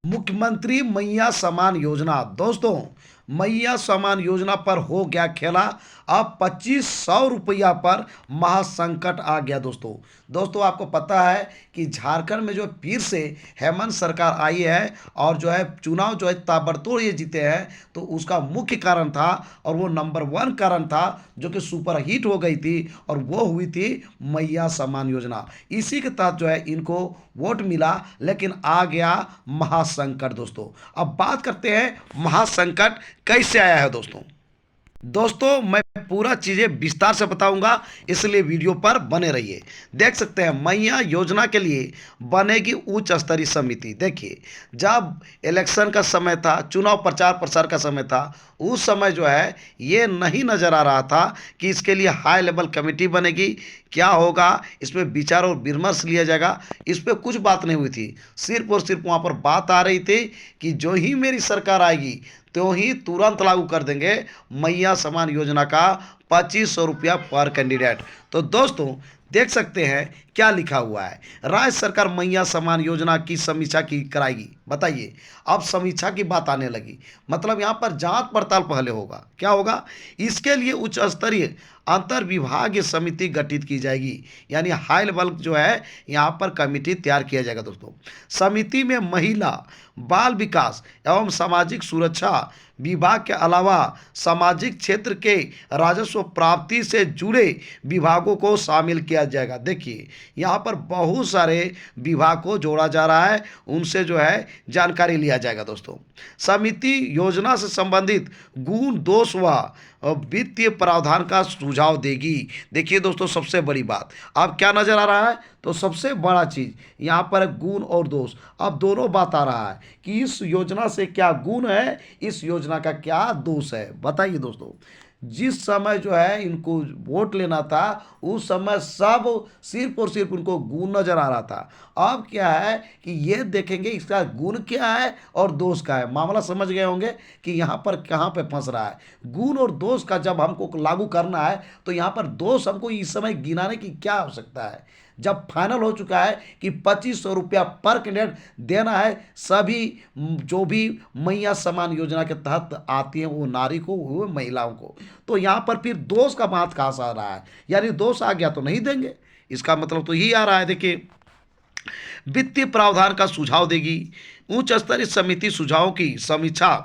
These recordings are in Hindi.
मुख्यमंत्री मैया सम्मान योजना दोस्तों, मैया सम्मान योजना पर हो गया खेला। अब 2500 रुपया पर महासंकट आ गया दोस्तों। दोस्तों आपको पता है कि झारखंड में जो फिर से हेमंत सरकार आई है और जो है चुनाव जो है ताबड़तोड़ ये जीते हैं, तो उसका मुख्य कारण था और वो नंबर वन कारण था जो कि सुपर हिट हो गई थी, और वो हुई थी मैया सम्मान योजना। इसी के तहत जो है इनको वोट मिला, लेकिन आ गया महासंकट दोस्तों। अब बात करते हैं महासंकट कैसे आया है दोस्तों। दोस्तों मैं पूरा चीज़ें विस्तार से बताऊंगा, इसलिए वीडियो पर बने रहिए। देख सकते हैं मैया योजना के लिए बनेगी उच्च स्तरीय समिति। देखिए, जब इलेक्शन का समय था, चुनाव प्रचार प्रसार का समय था, उस समय जो है ये नहीं नज़र आ रहा था कि इसके लिए हाई लेवल कमेटी बनेगी, क्या होगा, इसमें विचार और विमर्श लिया जाएगा, इस पर कुछ बात नहीं हुई थी। सिर्फ और सिर्फ वहाँ पर बात आ रही थी कि जो ही मेरी सरकार आएगी तो ही तुरंत लागू कर देंगे मैया सम्मान योजना का 2500 रुपया पर कैंडिडेट। तो दोस्तों देख सकते हैं क्या लिखा हुआ है। राज्य सरकार मैया सम्मान योजना की समीक्षा की कराएगी। बताइए, अब समीक्षा की बात आने लगी, मतलब यहाँ पर जांच पड़ताल पहले होगा। क्या होगा? इसके लिए उच्च स्तरीय अंतर विभागीय समिति गठित की जाएगी, यानी हाई लेवल जो है यहाँ पर कमेटी तैयार किया जाएगा दोस्तों। समिति में महिला, बाल विकास एवं सामाजिक सुरक्षा विभाग के अलावा सामाजिक क्षेत्र के राजस्व प्राप्ति से जुड़े विभागों को शामिल किया जाएगा। देखिए, यहाँ पर बहुत सारे विभाग को जोड़ा जा रहा है, उनसे जो है जानकारी लिया जाएगा दोस्तों। समिति योजना से संबंधित गुण, दोष व वित्तीय प्रावधान का सुझाव देगी। देखिए दोस्तों, सबसे बड़ी बात अब क्या नजर आ रहा है, तो सबसे बड़ा चीज यहाँ पर गुण और दोष। अब दोनों बात आ रहा है कि इस योजना से क्या गुण है, इस योजना का क्या दोष है। बताइए दोस्तों, जिस समय जो है इनको वोट लेना था, उस समय सब सिर्फ और सिर्फ उनको गुण नजर आ रहा था। अब क्या है कि ये देखेंगे इसका गुण क्या है और दोष क्या है। मामला समझ गए होंगे कि यहाँ पर कहाँ पे फंस रहा है। गुण और दोष का जब हमको लागू करना है, तो यहाँ पर दोष हमको इस समय गिनाने की क्या आवश्यकता है, जब फाइनल हो चुका है कि 2500 रुपया पर कैंडिडेट देना है सभी जो भी मैया सम्मान योजना के तहत आती हैं, वो नारी को, वो महिलाओं को। तो यहाँ पर फिर दोष का बात कहाँ से आ रहा है, यानी दोष आ गया तो नहीं देंगे, इसका मतलब तो यही आ रहा है। देखिए, वित्तीय प्रावधान का सुझाव देगी। उच्च स्तरीय समिति सुझावों की समीक्षा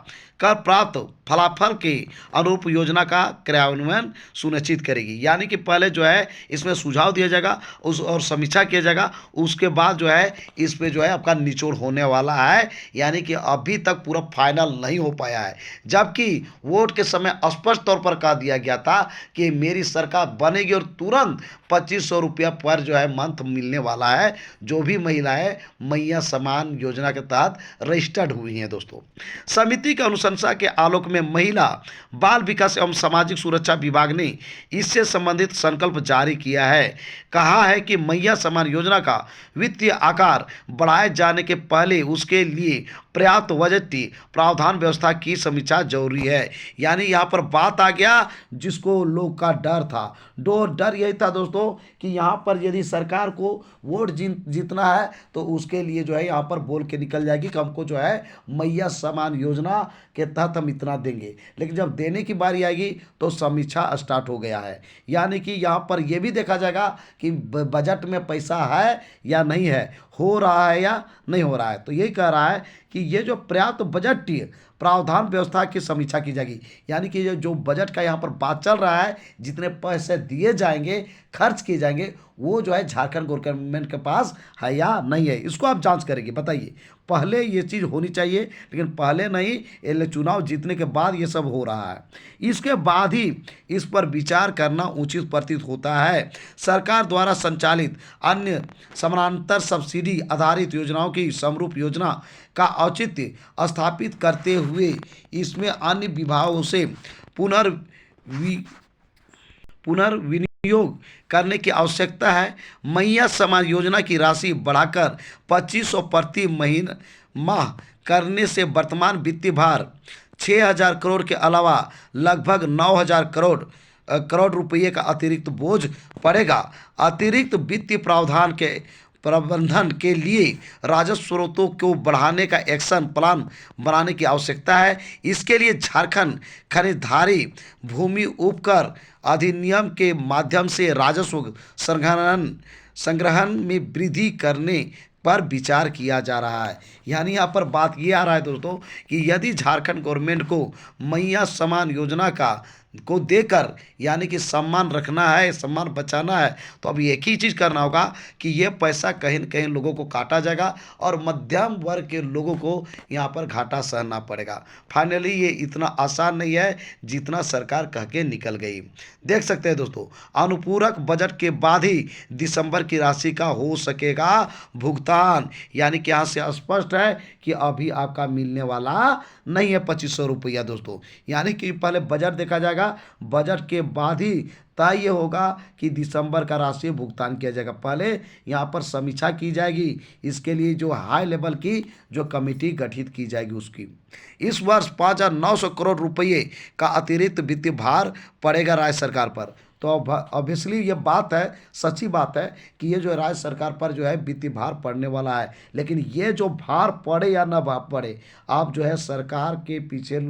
कर प्राप्त फलाफल के अनुरूप योजना का क्रियान्वयन सुनिश्चित करेगी। यानी कि पहले जो है इसमें सुझाव दिया जाएगा, उस और समीक्षा किया जाएगा, उसके बाद जो है इस पे जो है आपका निचोड़ होने वाला है। यानी कि अभी तक पूरा फाइनल नहीं हो पाया है, जबकि वोट के समय स्पष्ट तौर पर कह दिया गया था कि मेरी सरकार बनेगी और तुरंत 2500 रुपया पर जो है मंथ मिलने वाला है, जो भी महिलाएं मैया सम्मान योजना के तहत रजिस्टर्ड हुई हैं दोस्तों। समिति के अनुशंसा के आलोक में महिला, बाल विकास एवं सामाजिक सुरक्षा विभाग ने इससे संबंधित संकल्प जारी किया है। कहा है कि मैया सम्मान योजना का वित्तीय आकार बढ़ाए जाने के पहले उसके लिए पर्याप्त बजटीय प्रावधान व्यवस्था की समीक्षा जरूरी है। यानी यहाँ पर बात आ गया जिसको लोग का डर था। डर यही था दोस्तों कि यहाँ पर यदि सरकार को वोट जीतना है, तो उसके लिए जो है यहाँ पर बोल के निकल जाएगी कि हमको जो है मैया सम्मान योजना के तहत हम इतना देंगे, लेकिन जब देने की बारी आएगी तो समीक्षा स्टार्ट हो गया है। यानी कि यहाँ पर यह भी देखा जाएगा कि बजट में पैसा है या नहीं है, हो रहा है या नहीं हो रहा है। तो यही कह रहा है कि ये जो पर्याप्त बजटीय प्रावधान व्यवस्था की समीक्षा की जाएगी, यानी कि जो बजट का यहाँ पर बात चल रहा है, जितने पैसे दिए जाएंगे, खर्च किए जाएंगे, वो जो है झारखंड गवर्नमेंट के पास है या नहीं है, इसको आप जांच करेंगे। बताइए, पहले ये चीज़ होनी चाहिए, लेकिन पहले नहीं, ये चुनाव जीतने के बाद ये सब हो रहा है। इसके बाद ही इस पर विचार करना उचित प्रतीत होता है। सरकार द्वारा संचालित अन्य समानांतर सब्सिडी आधारित योजनाओं की समरूप योजना का औचित्य स्थापित करते हुए इसमें अन्य विभागों से पुनर्विनियोग करने की आवश्यकता है। मैया सम्मान योजना की राशि बढ़ाकर 2500 प्रति महीना माह करने से वर्तमान वित्तीय भार 6000 करोड़ के अलावा लगभग 9000 करोड़ रुपये का अतिरिक्त बोझ पड़ेगा। अतिरिक्त वित्तीय प्रावधान के प्रबंधन के लिए राजस्व स्रोतों को बढ़ाने का एक्शन प्लान बनाने की आवश्यकता है। इसके लिए झारखंड खरीदारी भूमि उपकर अधिनियम के माध्यम से राजस्व संग्रहण संग्रहण में वृद्धि करने पर विचार किया जा रहा है। यानी यहाँ पर बात ये आ रहा है दोस्तों कि यदि झारखंड गवर्नमेंट को मैया समान योजना को देकर यानी कि सम्मान रखना है, सम्मान बचाना है, तो अब एक ही चीज़ करना होगा कि ये पैसा कहीं न कहीं लोगों को काटा जाएगा और मध्यम वर्ग के लोगों को यहाँ पर घाटा सहना पड़ेगा। फाइनली ये इतना आसान नहीं है जितना सरकार कह के निकल गई। देख सकते हैं दोस्तों, अनुपूरक बजट के बाद ही दिसंबर की राशि का हो सकेगा भुगतान। यानी कि यहाँ से स्पष्ट है कि अभी आपका मिलने वाला नहीं है 2500 रुपया दोस्तों। यानी कि पहले बजट देखा जाएगा, बजट के बाद ही तय ये होगा कि दिसंबर का राशि भुगतान किया जाएगा। पहले यहाँ पर समीक्षा की जाएगी, इसके लिए जो हाई लेवल की जो कमेटी गठित की जाएगी उसकी। इस वर्ष 5,900 करोड़ रुपये का अतिरिक्त वित्तीय भार पड़ेगा राज्य सरकार पर। तो अब ऑब्वियसली ये बात है, सच्ची बात है कि ये जो राज्य सरकार पर जो है वित्तीय भार पड़ने वाला है। लेकिन ये जो भार पड़े या ना पड़े, आप जो है सरकार के पीछे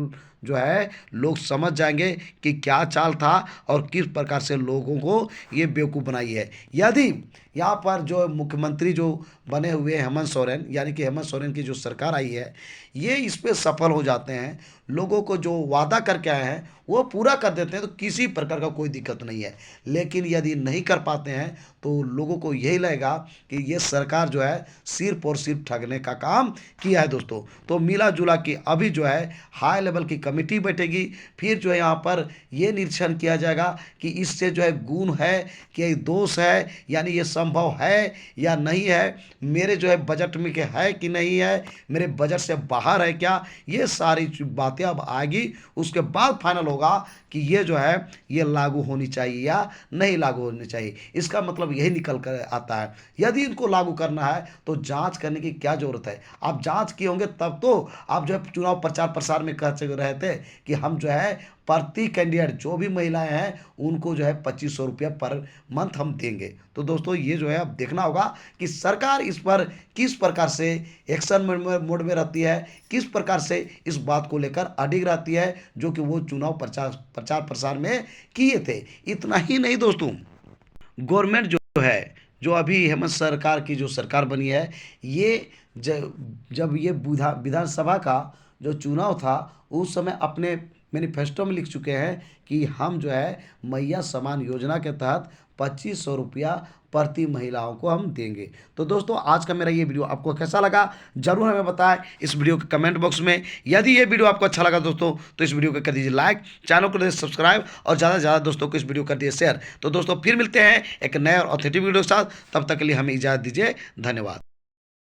जो है लोग समझ जाएंगे कि क्या चाल था और किस प्रकार से लोगों को ये बेवकूफ़ बनाई है। यदि यहाँ पर जो मुख्यमंत्री जो बने हुए हेमंत सोरेन, यानी कि हेमंत सोरेन की जो सरकार आई है, ये इस पे सफल हो जाते हैं, लोगों को जो वादा करके आए हैं वो पूरा कर देते हैं, तो किसी प्रकार का कोई दिक्कत नहीं है। लेकिन यदि नहीं कर पाते हैं तो लोगों को यही लगेगा कि ये सरकार जो है सिर्फ और सिर्फ ठगने का काम किया है दोस्तों। तो मिला जुला के अभी जो है हाई लेवल की कमेटी बैठेगी, फिर जो है यहाँ पर ये निरीक्षण किया जाएगा कि इससे जो है गुण है कि दोष है, यानी ये संभव है या नहीं है, मेरे जो है बजट में के है कि नहीं है, मेरे बजट से बाहर है क्या, ये सारी बातें अब आएगी। उसके बाद फाइनल होगा कि ये जो है ये लागू होनी चाहिए या नहीं लागू होनी चाहिए। इसका मतलब यही निकल कर आता है। यदि इनको लागू करना है तो जांच करने की क्या ज़रूरत है। आप जांच किए होंगे तब तो आप जो है चुनाव प्रचार प्रसार में कह रहे थे कि हम जो है प्रति कैंडिडेट जो भी महिलाएं हैं उनको जो है 2500 रुपया पर मंथ हम देंगे। तो दोस्तों ये जो है अब देखना होगा कि सरकार इस पर किस प्रकार से एक्शन मोड में रहती है, किस प्रकार से इस बात को लेकर अडिग रहती है, जो कि वो चुनाव प्रचार प्रसार में किए थे। इतना ही नहीं दोस्तों, गवर्नमेंट जो है, जो अभी हेमंत सरकार की जो सरकार बनी है, ये जब ये विधानसभा का जो चुनाव था उस समय अपने मैनिफेस्टो में लिख चुके हैं कि हम जो है मैया समान योजना के तहत 2500 रुपया प्रति महिलाओं को हम देंगे। तो दोस्तों आज का मेरा ये वीडियो आपको कैसा लगा जरूर हमें बताएं इस वीडियो के कमेंट बॉक्स में। यदि ये वीडियो आपको अच्छा लगा दोस्तों तो इस वीडियो को कर दीजिए लाइक, चैनल को दीजिए सब्सक्राइब और ज़्यादा से ज़्यादा दोस्तों को इस वीडियो कर दीजिए शेयर। तो दोस्तों फिर मिलते हैं एक नए और ऑथेंटिक वीडियो के साथ, तब तक के लिए हमें इजाज़त दीजिए। धन्यवाद।